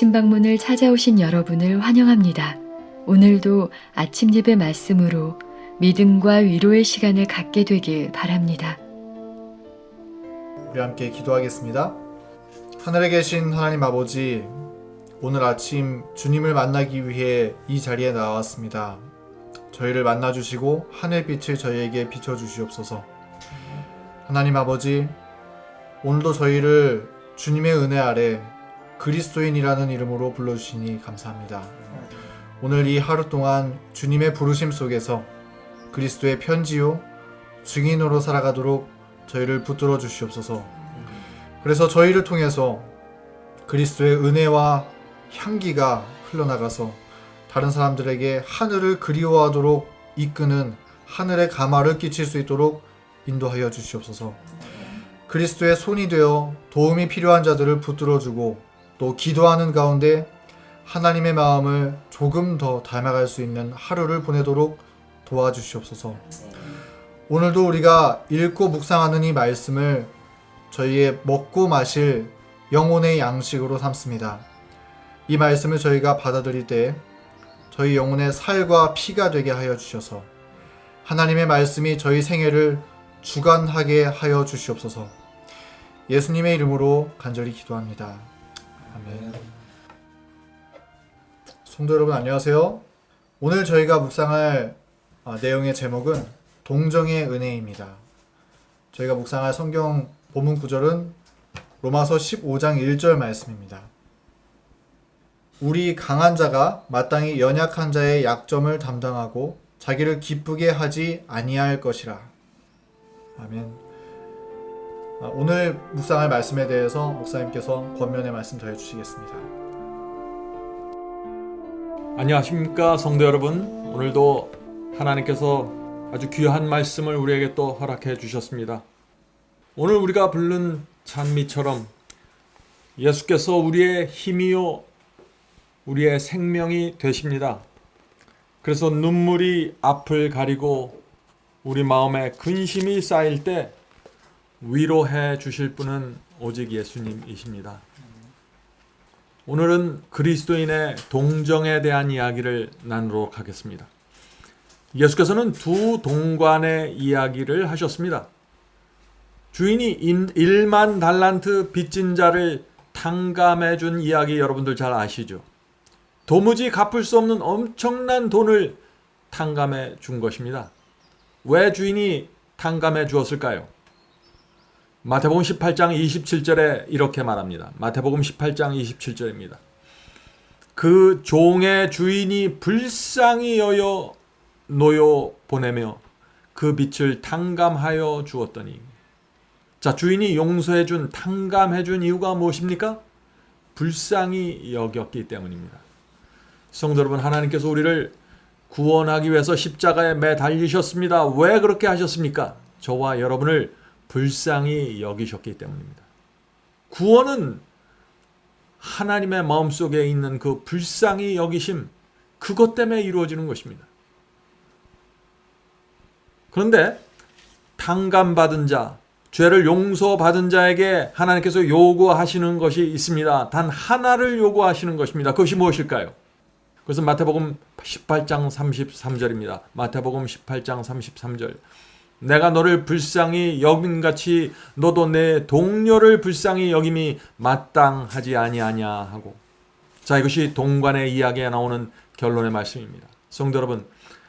아침 방문을 찾아오신 여러분을 환영합니다. 오늘도 아침 예배 말씀으로 믿음과 위로의 시간을 갖게 되길 바랍니다. 우리 함께 기도하겠습니다. 하늘에 계신 하나님 아버지, 오늘 아침 주님을 만나기 위해 이 자리에 나왔습니다. 저희를 만나주시고 하늘빛을 저희에게 비춰주시옵소서. 하나님 아버지, 오늘도 저희를 주님의 은혜 아래 그리스도인이라는 이름으로 불러주시니 감사합니다. 오늘 이 하루 동안 주님의 부르심 속에서 그리스도의 편지요 증인으로 살아가도록 저희를 붙들어 주시옵소서. 그래서 저희를 통해서 그리스도의 은혜와 향기가 흘러나가서 다른 사람들에게 하늘을 그리워하도록 이끄는 하늘의 가마를 끼칠 수 있도록 인도하여 주시옵소서. 그리스도의 손이 되어 도움이 필요한 자들을 붙들어주고 또 기도하는 가운데 하나님의 마음을 조금 더 닮아갈 수 있는 하루를 보내도록 도와주시옵소서. 오늘도 우리가 읽고 묵상하는 이 말씀을 저희의 먹고 마실 영혼의 양식으로 삼습니다. 이 말씀을 저희가 받아들일 때 저희 영혼의 살과 피가 되게 하여 주셔서 하나님의 말씀이 저희 생애를 주관하게 하여 주시옵소서. 예수님의 이름으로 간절히 기도합니다. 아멘. 성도 여러분 안녕하세요. 오늘 저희가 묵상할 내용의 제목은 동정의 은혜입니다. 저희가 묵상할 성경 본문 구절은 로마서 15장 1절 말씀입니다. 우리 강한 자가 마땅히 연약한 자의 약점을 담당하고 자기를 기쁘게 하지 아니할 것이라. 아멘. 오늘 묵상할 말씀에 대해서 목사님께서 권면의 말씀 더해 주시겠습니다. 안녕하십니까 성도 여러분. 오늘도 하나님께서 아주 귀한 말씀을 우리에게 또 허락해 주셨습니다. 오늘 우리가 부른 찬미처럼 예수께서 우리의 힘이요 우리의 생명이 되십니다. 그래서 눈물이 앞을 가리고 우리 마음에 근심이 쌓일 때 위로해 주실 분은 오직 예수님이십니다. 오늘은 그리스도인의 동정에 대한 이야기를 나누도록 하겠습니다. 예수께서는 두 동관의 이야기를 하셨습니다. 주인이 1만 달란트 빚진 자를 탕감해 준 이야기 여러분들 잘 아시죠? 도무지 갚을 수 없는 엄청난 돈을 탕감해 준 것입니다. 왜 주인이 탕감해 주었을까요? 마태복음 18장 27절에 이렇게 말합니다. 마태복음 18장 27절입니다. 그 종의 주인이 불쌍히 여겨 노여 보내며 그 빚을 탕감하여 주었더니. 자, 주인이 용서해 준, 탕감해 준 이유가 무엇입니까? 불쌍히 여겼기 때문입니다. 성도 여러분, 하나님께서 우리를 구원하기 위해서 십자가에 매달리셨습니다. 왜 그렇게 하셨습니까? 저와 여러분을 불쌍히 여기셨기 때문입니다. 구원은 하나님의 마음속에 있는 그 불쌍히 여기심, 그것 때문에 이루어지는 것입니다. 그런데 탕감받은 자, 죄를 용서받은 자에게 하나님께서 요구하시는 것이 있습니다. 단 하나를 요구하시는 것입니다. 그것이 무엇일까요? 그것은 마태복음 18장 33절입니다. 마태복음 18장 33절. 내가 너를 불쌍히 여김같이 너도 내 동료를 불쌍히 여김이 마땅하지 아니하냐 하고. 자, 이것이 동관의 이야기에 나오는 결론의 말씀입니다. 성도 여러분,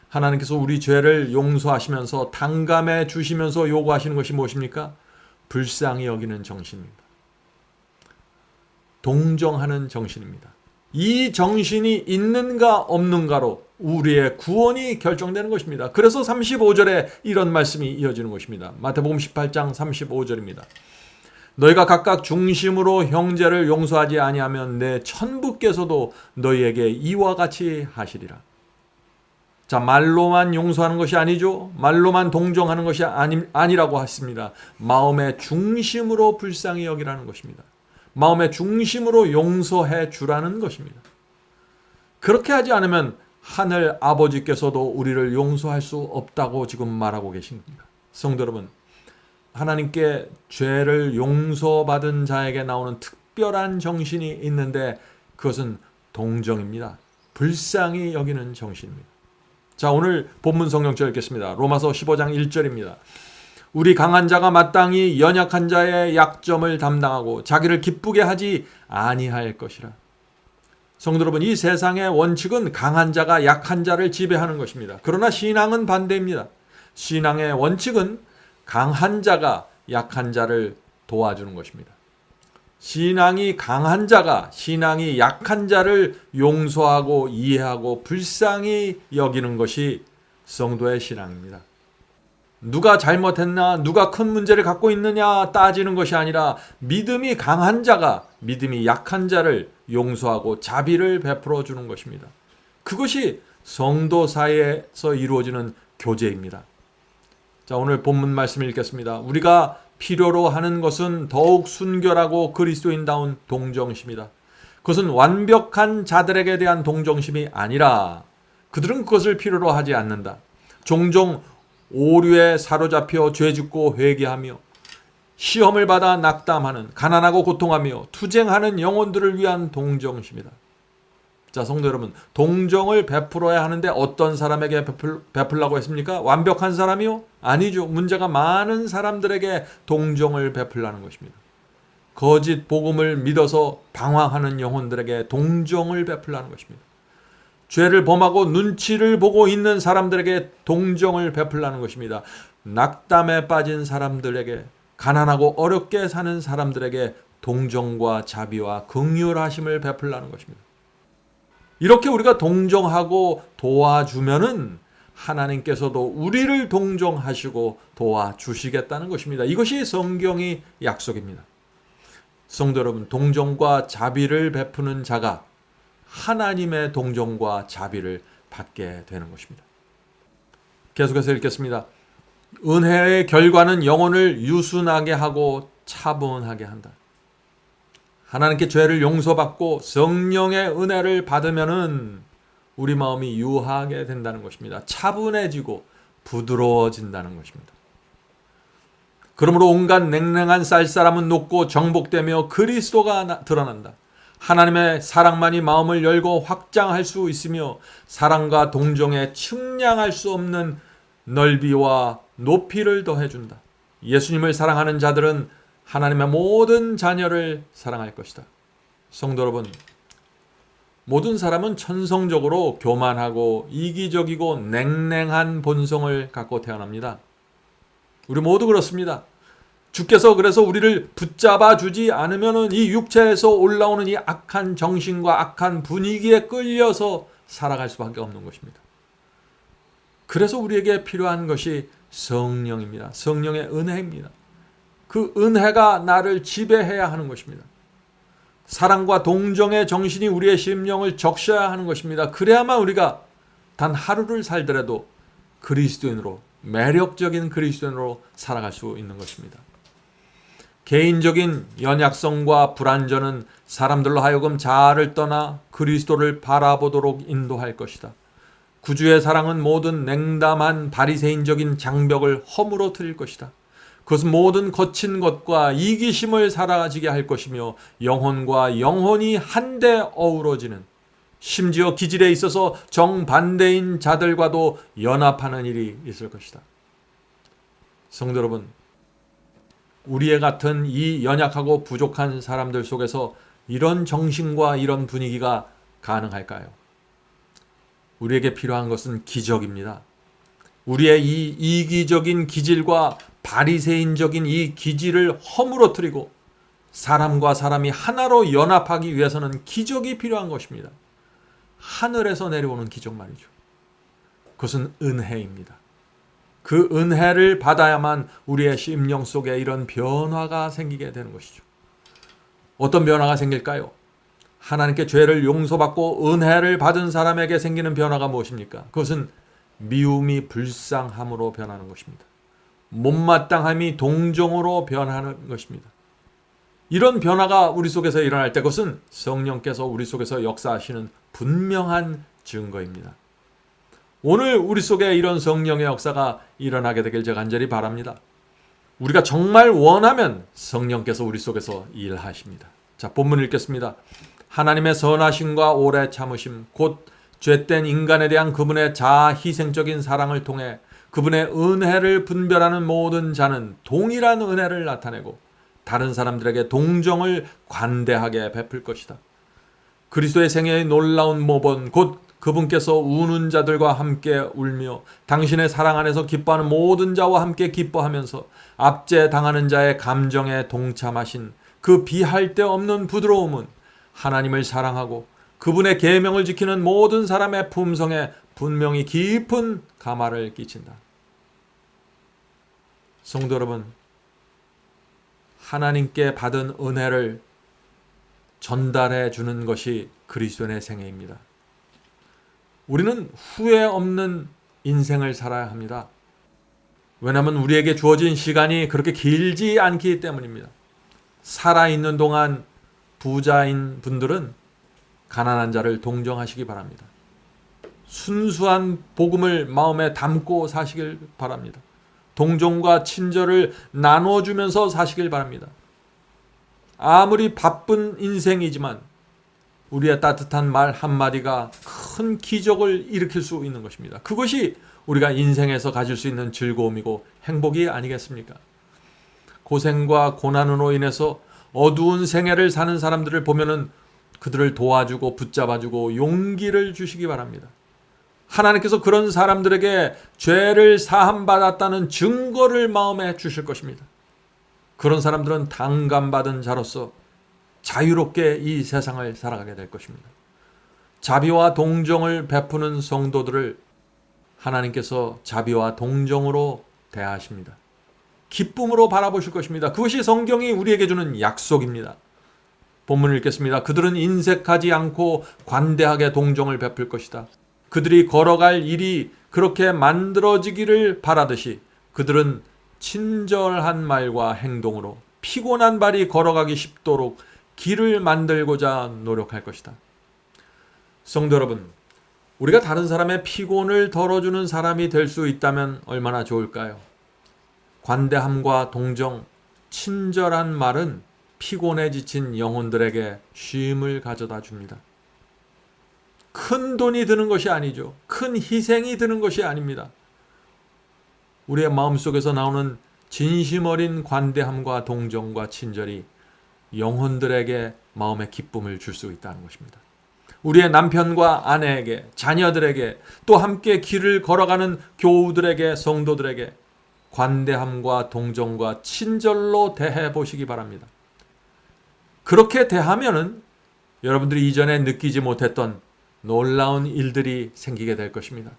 하나님께서 우리 죄를 용서하시면서 탕감해 주시면서 요구하시는 것이 무엇입니까? 불쌍히 여기는 정신입니다. 동정하는 정신입니다. 이 정신이 있는가 없는가로 우리의 구원이 결정되는 것입니다. 그래서 35절에 이런 말씀이 이어지는 것입니다. 마태복음 18장 35절입니다. 너희가 각각 중심으로 형제를 용서하지 아니하면 내 천부께서도 너희에게 이와 같이 하시리라. 자, 말로만 용서하는 것이 아니죠. 말로만 동정하는 것이 아니라고 했습니다. 마음의 중심으로 불쌍히 여기라는 것입니다. 마음의 중심으로 용서해 주라는 것입니다. 그렇게 하지 않으면 하늘 아버지께서도 우리를 용서할 수 없다고 지금 말하고 계십니다. 성도 여러분, 하나님께 죄를 용서받은 자에게 나오는 특별한 정신이 있는데 그것은 동정입니다. 불쌍히 여기는 정신입니다. 자, 오늘 본문 성경절 읽겠습니다. 로마서 15장 1절입니다. 우리 강한 자가 마땅히 연약한 자의 약점을 담당하고 자기를 기쁘게 하지 아니할 것이라. 성도 여러분, 이 세상의 원칙은 강한 자가 약한 자를 지배하는 것입니다. 그러나 신앙은 반대입니다. 신앙의 원칙은 강한 자가 약한 자를 도와주는 것입니다. 신앙이 강한 자가 신앙이 약한 자를 용서하고 이해하고 불쌍히 여기는 것이 성도의 신앙입니다. 누가 잘못했나, 누가 큰 문제를 갖고 있느냐 따지는 것이 아니라 믿음이 강한 자가 믿음이 약한 자를 용서하고 자비를 베풀어 주는 것입니다. 그것이 성도 사이에서 이루어지는 교제입니다. 자, 오늘 본문 말씀을 읽겠습니다. 우리가 필요로 하는 것은 더욱 순결하고 그리스도인다운 동정심이다. 그것은 완벽한 자들에게 대한 동정심이 아니라 그들은 그것을 필요로 하지 않는다. 종종 오류에 사로잡혀 죄짓고 회개하며 시험을 받아 낙담하는 가난하고 고통하며 투쟁하는 영혼들을 위한 동정심이다. 자, 성도 여러분, 동정을 베풀어야 하는데 어떤 사람에게 베풀라고 했습니까? 완벽한 사람이요? 아니죠. 문제가 많은 사람들에게 동정을 베풀라는 것입니다. 거짓 복음을 믿어서 방황하는 영혼들에게 동정을 베풀라는 것입니다. 죄를 범하고 눈치를 보고 있는 사람들에게 동정을 베풀라는 것입니다. 낙담에 빠진 사람들에게, 가난하고 어렵게 사는 사람들에게 동정과 자비와 긍휼하심을 베풀라는 것입니다. 이렇게 우리가 동정하고 도와주면은 하나님께서도 우리를 동정하시고 도와주시겠다는 것입니다. 이것이 성경의 약속입니다. 성도 여러분, 동정과 자비를 베푸는 자가 하나님의 동정과 자비를 받게 되는 것입니다. 계속해서 읽겠습니다. 은혜의 결과는 영혼을 유순하게 하고 차분하게 한다. 하나님께 죄를 용서받고 성령의 은혜를 받으면은 우리 마음이 유하게 된다는 것입니다. 차분해지고 부드러워진다는 것입니다. 그러므로 온갖 냉랭한 쌀쌀함은 녹고 정복되며 그리스도가 드러난다. 하나님의 사랑만이 마음을 열고 확장할 수 있으며 사랑과 동정에 측량할 수 없는 넓이와 높이를 더해준다. 예수님을 사랑하는 자들은 하나님의 모든 자녀를 사랑할 것이다. 성도 여러분, 모든 사람은 천성적으로 교만하고 이기적이고 냉랭한 본성을 갖고 태어납니다. 우리 모두 그렇습니다. 주께서 그래서 우리를 붙잡아 주지 않으면 이 육체에서 올라오는 이 악한 정신과 악한 분위기에 끌려서 살아갈 수밖에 없는 것입니다. 그래서 우리에게 필요한 것이 성령입니다. 성령의 은혜입니다. 그 은혜가 나를 지배해야 하는 것입니다. 사랑과 동정의 정신이 우리의 심령을 적셔야 하는 것입니다. 그래야만 우리가 단 하루를 살더라도 그리스도인으로, 매력적인 그리스도인으로 살아갈 수 있는 것입니다. 개인적인 연약성과 불완전은 사람들로 하여금 자아를 떠나 그리스도를 바라보도록 인도할 것이다. 구주의 사랑은 모든 냉담한 바리새인적인 장벽을 허물어뜨릴 것이다. 그것은 모든 거친 것과 이기심을 사라지게 할 것이며 영혼과 영혼이 한데 어우러지는, 심지어 기질에 있어서 정반대인 자들과도 연합하는 일이 있을 것이다. 성도 여러분, 우리의 같은 이 연약하고 부족한 사람들 속에서 이런 정신과 이런 분위기가 가능할까요? 우리에게 필요한 것은 기적입니다. 우리의 이 이기적인 기질과 바리새인적인 이 기질을 허물어뜨리고 사람과 사람이 하나로 연합하기 위해서는 기적이 필요한 것입니다. 하늘에서 내려오는 기적 말이죠. 그것은 은혜입니다. 그 은혜를 받아야만 우리의 심령 속에 이런 변화가 생기게 되는 것이죠. 어떤 변화가 생길까요? 하나님께 죄를 용서받고 은혜를 받은 사람에게 생기는 변화가 무엇입니까? 그것은 미움이 불쌍함으로 변하는 것입니다. 못마땅함이 동정으로 변하는 것입니다. 이런 변화가 우리 속에서 일어날 때 그것은 성령께서 우리 속에서 역사하시는 분명한 증거입니다. 오늘 우리 속에 이런 성령의 역사가 일어나게 되길 제가 간절히 바랍니다. 우리가 정말 원하면 성령께서 우리 속에서 일하십니다. 자, 본문 읽겠습니다. 하나님의 선하심과 오래 참으심, 곧 죄된 인간에 대한 그분의 자아 희생적인 사랑을 통해 그분의 은혜를 분별하는 모든 자는 동일한 은혜를 나타내고 다른 사람들에게 동정을 관대하게 베풀 것이다. 그리스도의 생애의 놀라운 모본, 곧 그분께서 우는 자들과 함께 울며 당신의 사랑 안에서 기뻐하는 모든 자와 함께 기뻐하면서 압제당하는 자의 감정에 동참하신 그 비할 데 없는 부드러움은 하나님을 사랑하고 그분의 계명을 지키는 모든 사람의 품성에 분명히 깊은 감화를 끼친다. 성도 여러분, 하나님께 받은 은혜를 전달해 주는 것이 그리스도인의 생애입니다. 우리는 후회 없는 인생을 살아야 합니다. 왜냐하면 우리에게 주어진 시간이 그렇게 길지 않기 때문입니다. 살아있는 동안 부자인 분들은 가난한 자를 동정하시기 바랍니다. 순수한 복음을 마음에 담고 사시길 바랍니다. 동정과 친절을 나눠주면서 사시길 바랍니다. 아무리 바쁜 인생이지만 우리의 따뜻한 말 한마디가 큰 기적을 일으킬 수 있는 것입니다. 그것이 우리가 인생에서 가질 수 있는 즐거움이고 행복이 아니겠습니까? 고생과 고난으로 인해서 어두운 생애를 사는 사람들을 보면은 그들을 도와주고 붙잡아주고 용기를 주시기 바랍니다. 하나님께서 그런 사람들에게 죄를 사함받았다는 증거를 마음에 주실 것입니다. 그런 사람들은 당감받은 자로서 자유롭게 이 세상을 살아가게 될 것입니다. 자비와 동정을 베푸는 성도들을 하나님께서 자비와 동정으로 대하십니다. 기쁨으로 바라보실 것입니다. 그것이 성경이 우리에게 주는 약속입니다. 본문을 읽겠습니다. 그들은 인색하지 않고 관대하게 동정을 베풀 것이다. 그들이 걸어갈 일이 그렇게 만들어지기를 바라듯이 그들은 친절한 말과 행동으로 피곤한 발이 걸어가기 쉽도록 길을 만들고자 노력할 것이다. 성도 여러분, 우리가 다른 사람의 피곤을 덜어주는 사람이 될 수 있다면 얼마나 좋을까요? 관대함과 동정, 친절한 말은 피곤에 지친 영혼들에게 쉼을 가져다 줍니다. 큰 돈이 드는 것이 아니죠. 큰 희생이 드는 것이 아닙니다. 우리의 마음속에서 나오는 진심 어린 관대함과 동정과 친절이 영혼들에게 마음의 기쁨을 줄 수 있다는 것입니다. 우리의 남편과 아내에게, 자녀들에게, 또 함께 길을 걸어가는 교우들에게, 성도들에게 관대함과 동정과 친절로 대해 보시기 바랍니다. 그렇게 대하면은 여러분들이 이전에 느끼지 못했던 놀라운 일들이 생기게 될 것입니다.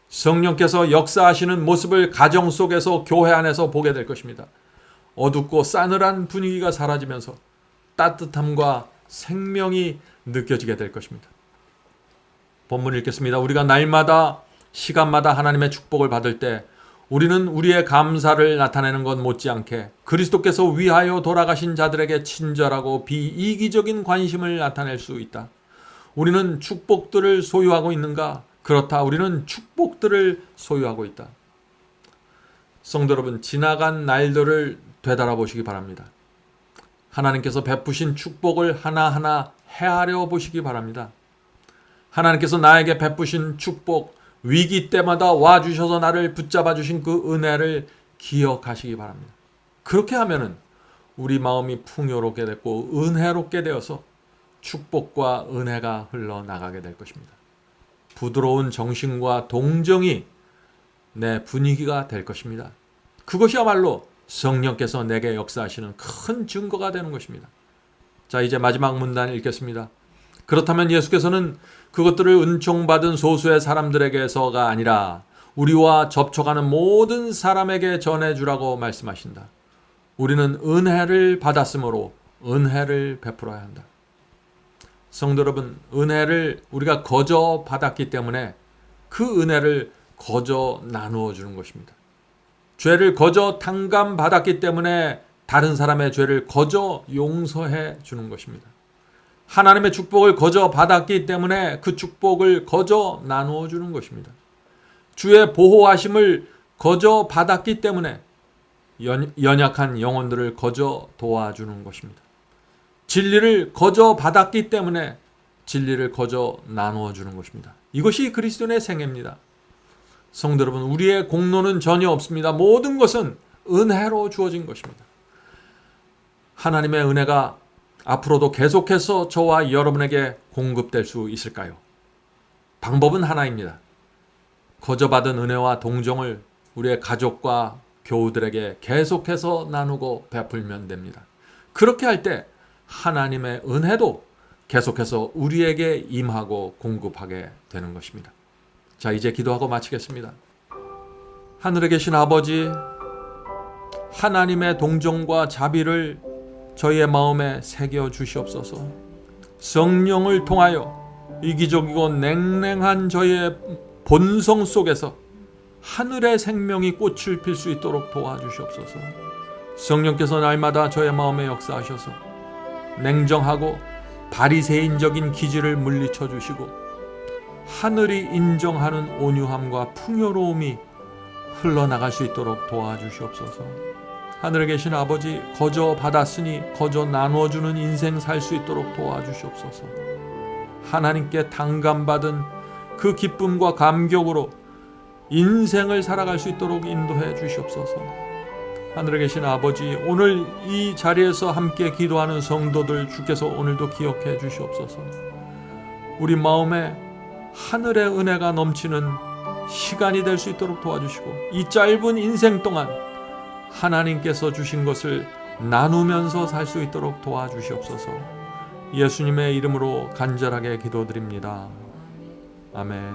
성령께서 역사하시는 모습을 가정 속에서, 교회 안에서 보게 될 것입니다. 어둡고 싸늘한 분위기가 사라지면서 따뜻함과 생명이 느껴지게 될 것입니다. 본문을 읽겠습니다. 우리가 날마다 시간마다 하나님의 축복을 받을 때 우리는 우리의 감사를 나타내는 것 못지않게 그리스도께서 위하여 돌아가신 자들에게 친절하고 비이기적인 관심을 나타낼 수 있다. 우리는 축복들을 소유하고 있는가? 그렇다. 우리는 축복들을 소유하고 있다. 성도 여러분, 지나간 날들을 되돌아보시기 바랍니다. 하나님께서 베푸신 축복을 하나하나 헤아려 보시기 바랍니다. 하나님께서 나에게 베푸신 축복, 위기 때마다 와주셔서 나를 붙잡아 주신 그 은혜를 기억하시기 바랍니다. 그렇게 하면은 우리 마음이 풍요롭게 됐고 은혜롭게 되어서 축복과 은혜가 흘러나가게 될 것입니다. 부드러운 정신과 동정이 내 분위기가 될 것입니다. 그것이야말로 성령께서 내게 역사하시는 큰 증거가 되는 것입니다. 자, 이제 마지막 문단 읽겠습니다. 그렇다면 예수께서는 그것들을 은총받은 소수의 사람들에게서가 아니라 우리와 접촉하는 모든 사람에게 전해주라고 말씀하신다. 우리는 은혜를 받았으므로 은혜를 베풀어야 한다. 성도 여러분, 은혜를 우리가 거저 받았기 때문에 그 은혜를 거저 나누어 주는 것입니다. 죄를 거저 탕감받았기 때문에 다른 사람의 죄를 거저 용서해 주는 것입니다. 하나님의 축복을 거저 받았기 때문에 그 축복을 거저 나누어 주는 것입니다. 주의 보호하심을 거저 받았기 때문에 연약한 영혼들을 거저 도와주는 것입니다. 진리를 거저 받았기 때문에 진리를 거저 나누어 주는 것입니다. 이것이 그리스도인의 생애입니다. 성도 여러분, 우리의 공로는 전혀 없습니다. 모든 것은 은혜로 주어진 것입니다. 하나님의 은혜가 앞으로도 계속해서 저와 여러분에게 공급될 수 있을까요? 방법은 하나입니다. 거저 받은 은혜와 동정을 우리의 가족과 교우들에게 계속해서 나누고 베풀면 됩니다. 그렇게 할 때 하나님의 은혜도 계속해서 우리에게 임하고 공급하게 되는 것입니다. 자, 이제 기도하고 마치겠습니다. 하늘에 계신 아버지, 하나님의 동정과 자비를 저희의 마음에 새겨 주시옵소서. 성령을 통하여 이기적이고 냉랭한 저희의 본성 속에서 하늘의 생명이 꽃을 필 수 있도록 도와주시옵소서. 성령께서 날마다 저의 마음에 역사하셔서 냉정하고 바리새인적인 기질을 물리쳐 주시고 하늘이 인정하는 온유함과 풍요로움이 흘러나갈 수 있도록 도와주시옵소서. 하늘에 계신 아버지, 거저 받았으니 거저 나누어주는 인생 살 수 있도록 도와주시옵소서. 하나님께 당감받은 그 기쁨과 감격으로 인생을 살아갈 수 있도록 인도해 주시옵소서. 하늘에 계신 아버지, 오늘 이 자리에서 함께 기도하는 성도들 주께서 오늘도 기억해 주시옵소서. 우리 마음에 하늘의 은혜가 넘치는 시간이 될 수 있도록 도와주시고 이 짧은 인생 동안 하나님께서 주신 것을 나누면서 살 수 있도록 도와주시옵소서. 예수님의 이름으로 간절하게 기도드립니다. 아멘.